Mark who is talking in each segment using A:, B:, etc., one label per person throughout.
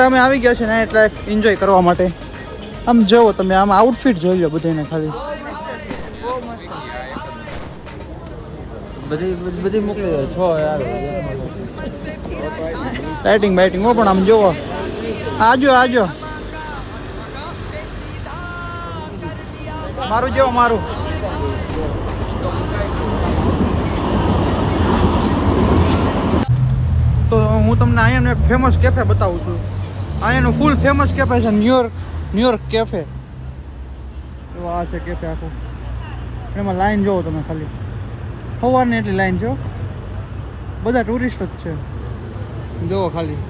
A: ભાઈ અમે આવી ગયા છે નાઇટ લાઈફ એન્જોય કરવા માટે. આમ જોવો તમે, આમ આઉટફિટ જોઈ લો બધાને ખાલી. બધી મોકલી છો યાર લાઇટિંગ બાઇટિંગ હો. પણ આમ જોવો, આજો મારું જેવો મારું. તો હું તમને અહીંયાનું એક ફેમસ કેફે બતાવું છું. અહીંયાનું ફૂલ ફેમસ કેફે છે ન્યુયોર્ક કેફે. તો આ છે કેફે આખું. એમાં લાઈન જોવો તમે ખાલી, સવારની એટલી લાઈન છે. બધા ટુરિસ્ટ જ છે, જોવો ખાલી.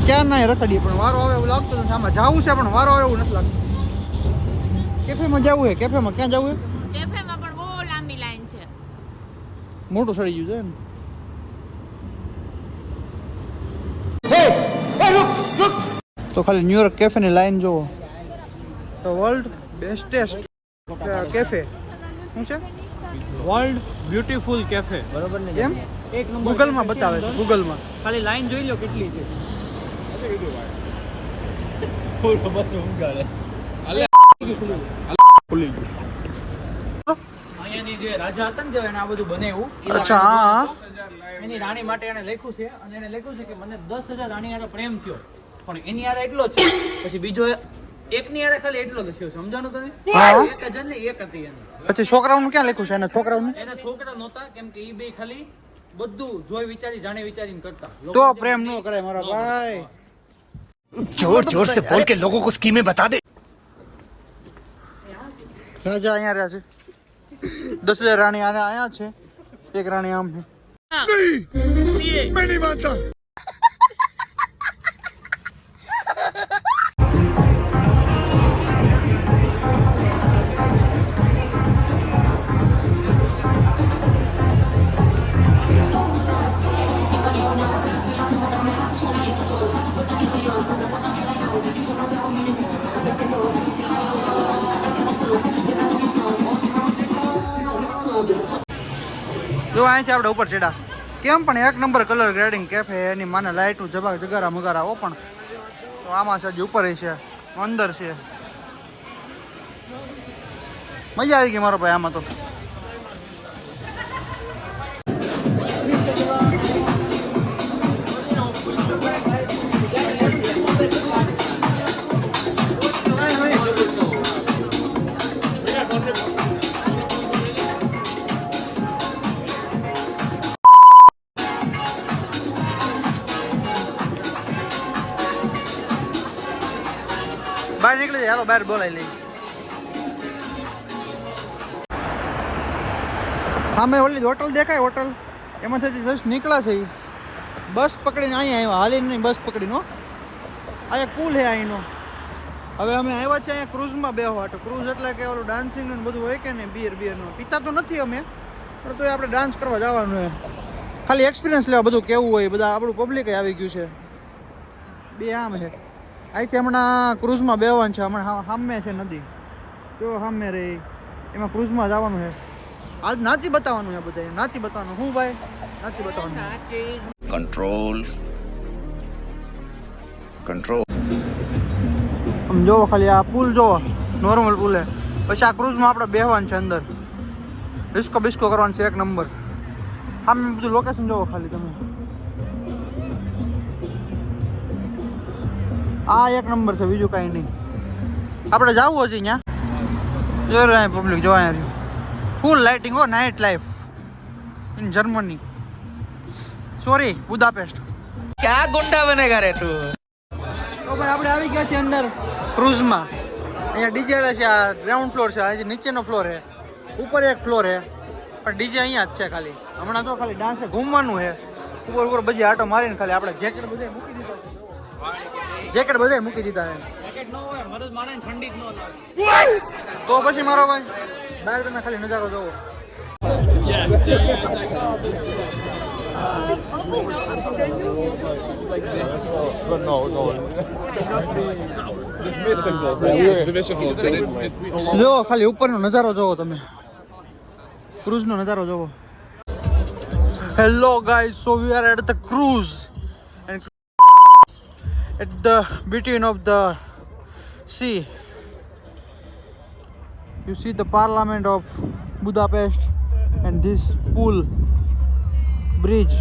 A: ક્યાં ના રખડીએ પણ વારો આવે એવું લાગતું નથી. આમાં જવું છે પણ વારો આવે એવું નથી લાગતું. કેફેમાં જવું છે. કેફેમાં ક્યાં જવું છે?
B: કેફેમાં પણ બહુ લાંબી લાઈન છે.
A: મોટું સડી ગયું છે ને. તો ખાલી ન્યુયોર્ક કેફેની લાઈન જોવો. તો વર્લ્ડ બેસ્ટેસ્ટ કેફે શું છે?
C: વર્લ્ડ બ્યુટીફુલ કેફે, બરોબર ને?
A: કેમ?
C: એક નંબર
A: ગૂગલમાં બતાવે છે, ગૂગલમાં.
C: ખાલી લાઈન જોઈ લો કેટલી છે. અહીંયાની જે રાજા હતા ને, જે એને આ બધું બનાવ્યું,
A: અચ્છા, હા.
C: એની રાણી માટે એને લખ્યું છે, અને એને લખ્યું છે કે મને 10,000 રાણી હારે પ્રેમ થયો, પણ એની હારે એટલો જ છે. પછી બીજો એકની હારે ખાલી એટલો લખ્યો છે. સમજાણું તમે? એક જ ને એક હતી એની.
A: પછી છોકરાઓનું ક્યાં લખ્યું છે? એના છોકરાઓનું?
C: એના છોકરા નહોતા, કેમ કે ઈ બે ખાલી બધું જોઈ વિચારી જાણી વિચારીને કરતા.
A: તો પ્રેમ ન કરે મારા ભાઈ.
D: जोर जोर से बोल के लोगों को स्कीमें बता दे.
A: રાજા અહીંયા રહ્યા છે. 10,000 રાણી અહીંયા છે. એક રાણી આમ છે.
D: मैं नहीं मानता.
A: જો અહીંથી આપણે ઉપર ચડ્યા. કેમ પણ એક નંબર કલર ગ્રેડિંગ કેફે. એની માને લાઇટનું જગારા મગારા ઓપણ. તો આમાં છે, હજી ઉપર છે, અંદર છે. મજા આવી ગઈ મારો ભાઈ આમાં તો. બહાર નીકળી જાય, હાલો બહાર બોલાવી લઈ. સામે ઓલી હોટલ દેખાય, હોટલ એમાંથી જસ્ટ નીકળ્યા છે. બસ પકડીને અહીંયા આવ્યા, હાલીને નહીં, બસ પકડીને. અહીંયા કુલ છે અહીંનો. હવે અમે આવ્યા છે અહીંયા ક્રૂઝમાં બેહવા. તો ક્રૂઝ એટલે કે ઓલું ડાન્સિંગ ને બધું હોય કે ને, બિયરનો પીતા તો નથી અમે, પણ તો આપણે ડાન્સ કરવા જવાનું છે. ખાલી એક્સપિરિયન્સ લેવા બધું કેવું હોય. બધા આપણું પબ્લિક આવી ગયું છે. બે આમ છે. અહીંથી હમણાં ક્રૂઝમાં બેહવાનું છે. હમણાં સામે છે નદી, જો સામે રહી, એમાં ક્રૂઝમાં જવાનું છે. આજ નાચી બતાવવાનું છે બધા. નાચી બતાવવાનું. હું ભાઈ નાચી બતાવવાનું.
D: Control control.
A: આમ જોવો ખાલી આ પુલ જોવો, નોર્મલ પુલ છે. પછી આ ક્રૂઝમાં આપણે બેહવાનું છે અંદર. ડિસ્કો બિસ્કો કરવાનું છે એક નંબર. આમ બધું લોકેશન જોવો ખાલી તમે. આ એક નંબર છે, બીજું કાંઈ નહીં. આપણે જવું હશે ત્યાં. જોઈ રહ્યા પબ્લિક, જોવા અહીંયા ફૂલ લાઇટિંગ હો. Night life in Germany, sorry Budapest.
D: क्या गुंडा बनेगा रे तू.
A: તો ભાઈ આપણે આવી ગયા છીએ અંદર ક્રૂઝમાં. અહીંયા ડીજે છે. આ ગ્રાઉન્ડ ફ્લોર છે, આ નીચેનો ફ્લોર છે, ઉપર એક ફ્લોર છે, પણ ડીજે અહીંયા જ છે ખાલી. હમણાં તો ખાલી ડાન્સે ઘૂમવાનું છે. ઉપર બધી આટો મારીને ખાલી આપણે જેકેટ બધે મૂકી દીધા છે. જેકેટ બધે મૂકી દીધા છે.
C: જેકેટ ન હોય, મરજ મારે ઠંડી જ ન લાગે.
A: તો પછી મારો ભાઈ બહાર તમે ખાલી નજારો જોવો. જો ખાલી ઉપરનો નજારો જોવો તમે, ક્રૂઝનો નજારો જોવો. Hello guys, so we are at the cruise and at the between of the sea. You see the parliament of Budapest and this pool bridge.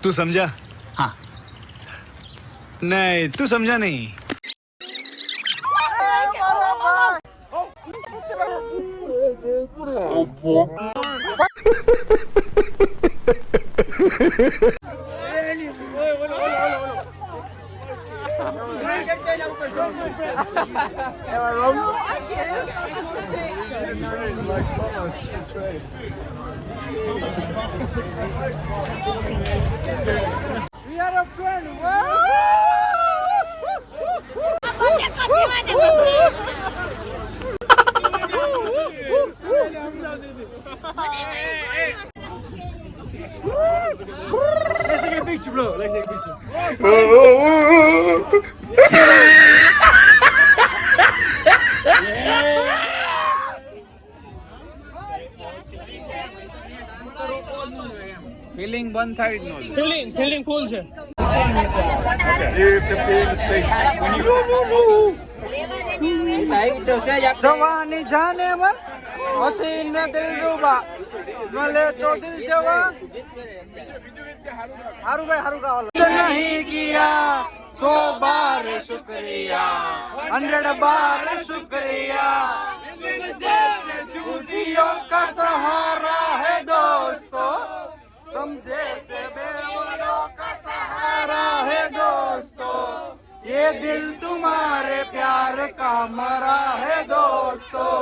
D: तू समझा? हाँ। नहीं, तू समझा नहीं।
A: We are a friend. Let's take a picture, bro. Let's take a picture.
C: Feeling બંધ થાય જ ન
A: Feeling full છે. જવાની જાને મન હસીન દિલ રૂબા મળે તો દિલ જવા હારું ભાઈ હારું ગાવા નહીં કિયા 100 બાર શુક્રિયા 100 બાર શુક્રિયા छुट्टियों का सहारा है दोस्तों तुम जैसे बेवड़ों का सहारा है दोस्तों ये दिल तुम्हारे प्यार का मरा है दोस्तों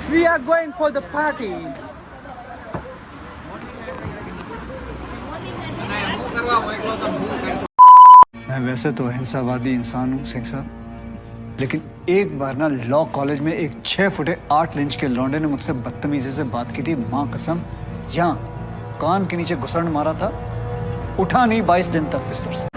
A: We are going for the party.
E: मैं वैसे तो अहिंसावादी इंसान हूँ सिंह साहब, लेकिन एक बार ना लॉ कॉलेज में एक 6 फुटे 8 इंच के लौंडे ने मुझसे बदतमीजी से बात की थी, माँ कसम, यहाँ कान के नीचे घुसड़ मारा था, उठा नहीं 22 दिन तक बिस्तर से।